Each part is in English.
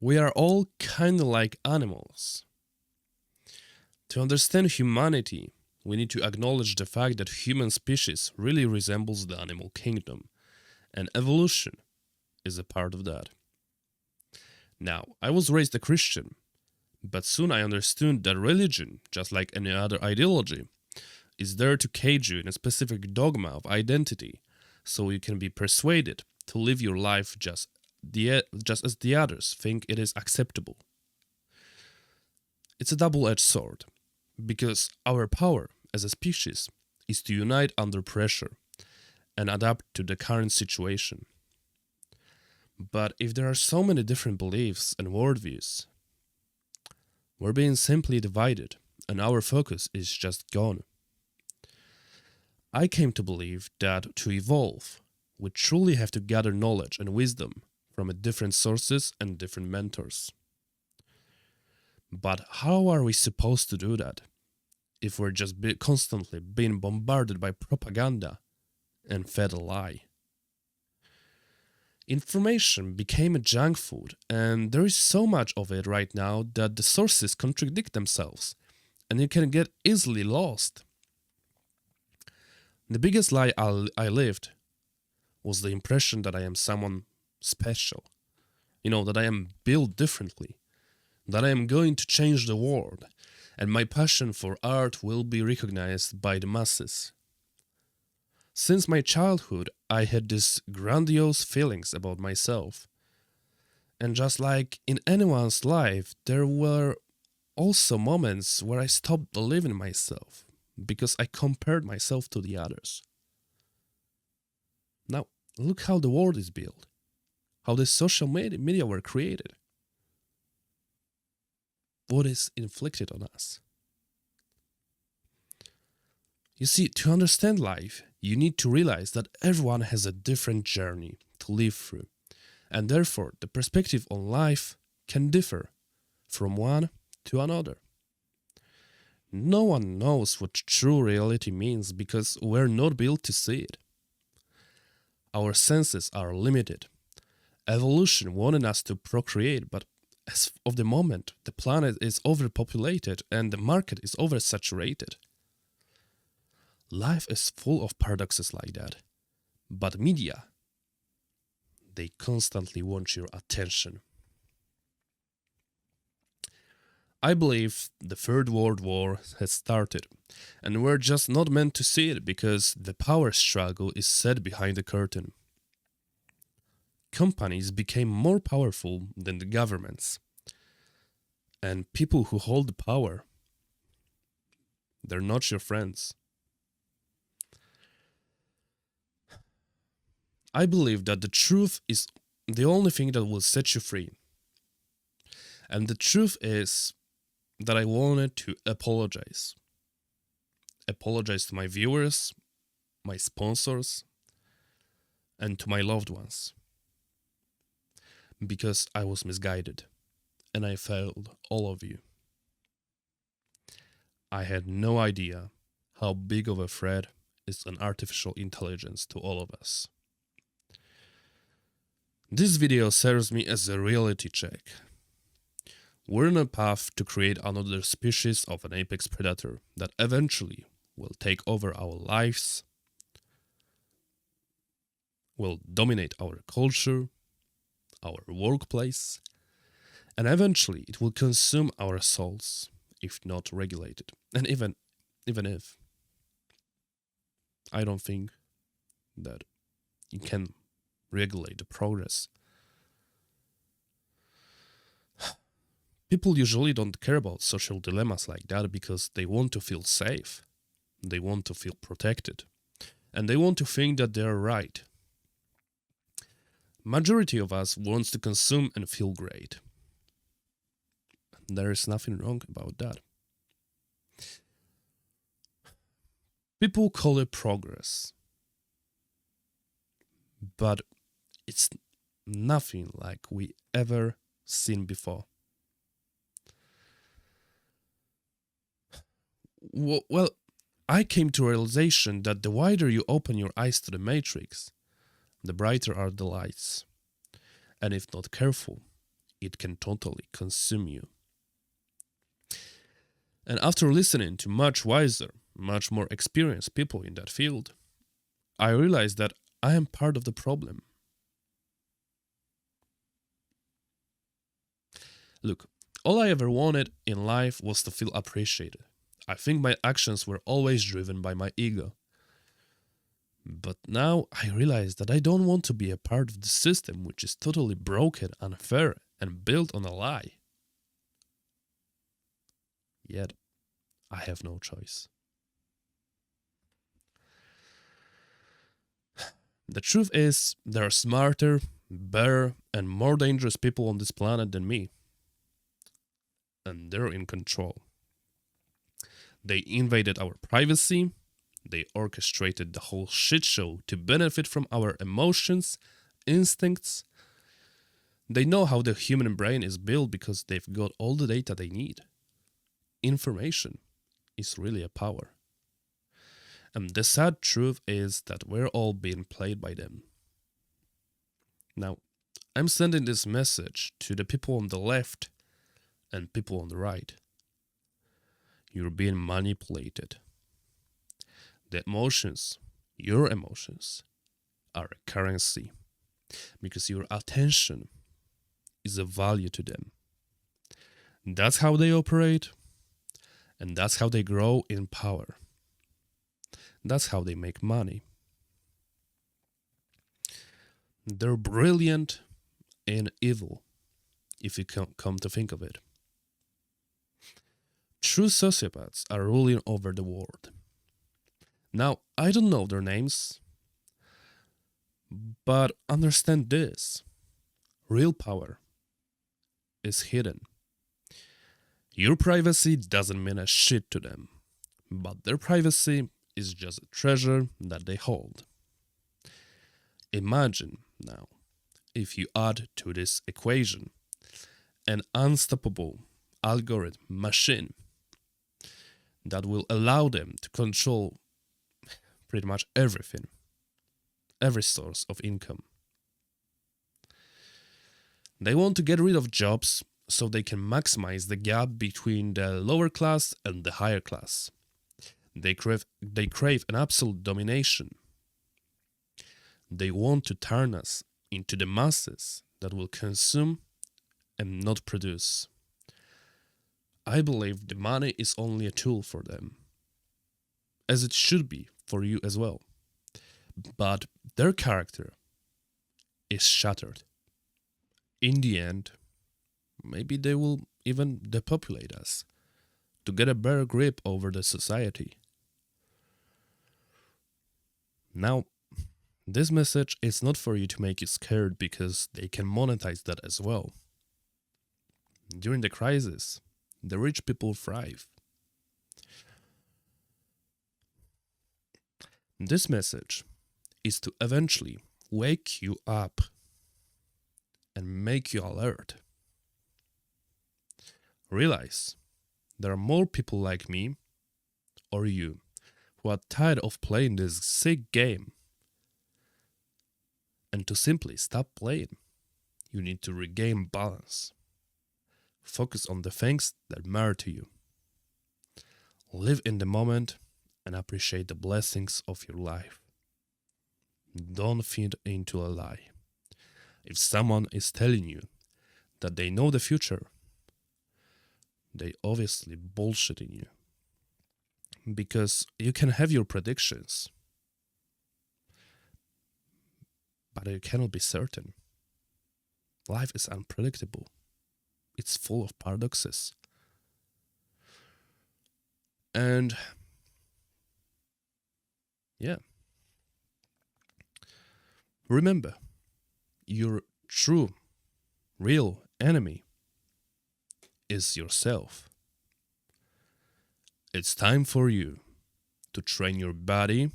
we are all kind of like animals. To understand humanity, we need to acknowledge the fact that human species really resembles the animal kingdom, and evolution is a part of that. Now, I was raised a Christian, but soon I understood that religion, just like any other ideology, is there to cage you in a specific dogma of identity, so you can be persuaded to live your life just as the others think it is acceptable. It's a double-edged sword, because our power as a species is to unite under pressure and adapt to the current situation. But if there are so many different beliefs and worldviews, we're being simply divided and our focus is just gone. I came to believe that to evolve, we truly have to gather knowledge and wisdom from different sources and different mentors. But how are we supposed to do that if we're just constantly being bombarded by propaganda and fed a lie? Information became a junk food, and there is so much of it right now that the sources contradict themselves, and you can get easily lost. The biggest lie I lived was the impression that I am someone special. That I am built differently, that I am going to change the world, and my passion for art will be recognized by the masses. Since my childhood, I had these grandiose feelings about myself. And just like in anyone's life, there were also moments where I stopped believing in myself because I compared myself to the others. Now, look how the world is built, how the social media were created, what is inflicted on us. You see, to understand life, you need to realize that everyone has a different journey to live through, and therefore the perspective on life can differ from one to another. No one knows what true reality means because we're not built to see it. Our senses are limited. Evolution wanted us to procreate, but as of the moment, the planet is overpopulated and the market is oversaturated. Life is full of paradoxes like that. But media, they constantly want your attention. I believe the Third World War has started, and we're just not meant to see it because the power struggle is set behind the curtain. Companies became more powerful than the governments, and people who hold the power, they're not your friends. I believe that the truth is the only thing that will set you free. And the truth is that I wanted to apologize. Apologize to my viewers, my sponsors, and to my loved ones. Because I was misguided, and I failed all of you. I had no idea how big of a threat is an artificial intelligence to all of us. This video serves me as a reality check. We're on a path to create another species of an apex predator that eventually will take over our lives, will dominate our culture, our workplace, and eventually it will consume our souls if not regulated. And even if, I don't think that it can regulate the progress. People usually don't care about social dilemmas like that because they want to feel safe, they want to feel protected, and they want to think that they are right. Majority of us wants to consume and feel great. There is nothing wrong about that. People call it progress, but it's nothing like we ever seen before. Well, I came to a realization that the wider you open your eyes to the matrix, the brighter are the lights. And if not careful, it can totally consume you. And after listening to much wiser, much more experienced people in that field, I realized that I am part of the problem. Look, all I ever wanted in life was to feel appreciated. I think my actions were always driven by my ego. But now I realize that I don't want to be a part of the system which is totally broken, unfair, and built on a lie. Yet, I have no choice. The truth is, there are smarter, better, and more dangerous people on this planet than me. And they're in control. They invaded our privacy. They orchestrated the whole shit show to benefit from our emotions, instincts. They know how the human brain is built because they've got all the data they need. Information is really a power. And the sad truth is that we're all being played by them. Now, I'm sending this message to the people on the left and people on the right. You're being manipulated. The emotions, your emotions, are a currency because your attention is a value to them. That's how they operate, and that's how they grow in power. That's how they make money. They're brilliant and evil, if you come to think of it. True sociopaths are ruling over the world. Now, I don't know their names, but understand this. Real power is hidden. Your privacy doesn't mean a shit to them, but their privacy is just a treasure that they hold. Imagine now, if you add to this equation an unstoppable algorithm machine that will allow them to control pretty much everything, every source of income. They want to get rid of jobs so they can maximize the gap between the lower class and the higher class. They crave an absolute domination. They want to turn us into the masses that will consume and not produce. I believe the money is only a tool for them, as it should be for you as well. But their character is shattered. In the end, maybe they will even depopulate us to get a better grip over the society. Now, this message is not for you to make you scared because they can monetize that as well. During the crisis, the rich people thrive. This message is to eventually wake you up and make you alert. Realize there are more people like me or you who are tired of playing this sick game. And to simply stop playing, you need to regain balance. Focus on the things that matter to you. Live in the moment and appreciate the blessings of your life. Don't feed into a lie. If someone is telling you that they know the future, they obviously bullshitting you. Because you can have your predictions, but you cannot be certain. Life is unpredictable. It's full of paradoxes. And yeah. Remember, your true, real enemy is yourself. It's time for you to train your body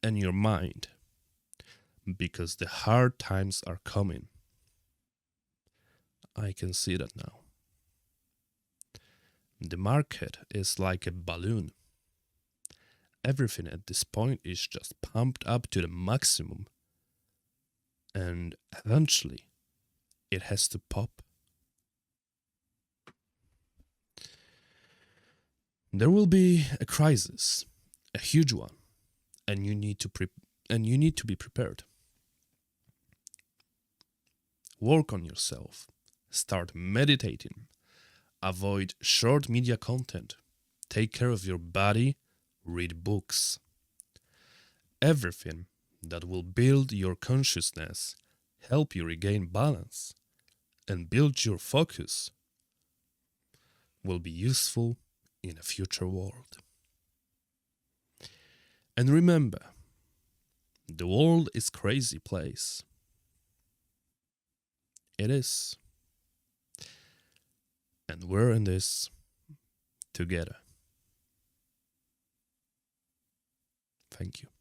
and your mind because the hard times are coming. I can see that now. The market is like a balloon. Everything at this point is just pumped up to the maximum. And eventually, it has to pop. There will be a crisis, a huge one, and you need to be prepared. Work on yourself. Start meditating. Avoid short media content. Take care of your body. Read books. Everything that will build your consciousness, help you regain balance, and build your focus will be useful in a future world. And remember, the world is a crazy place. It is. And we're in this together. Thank you.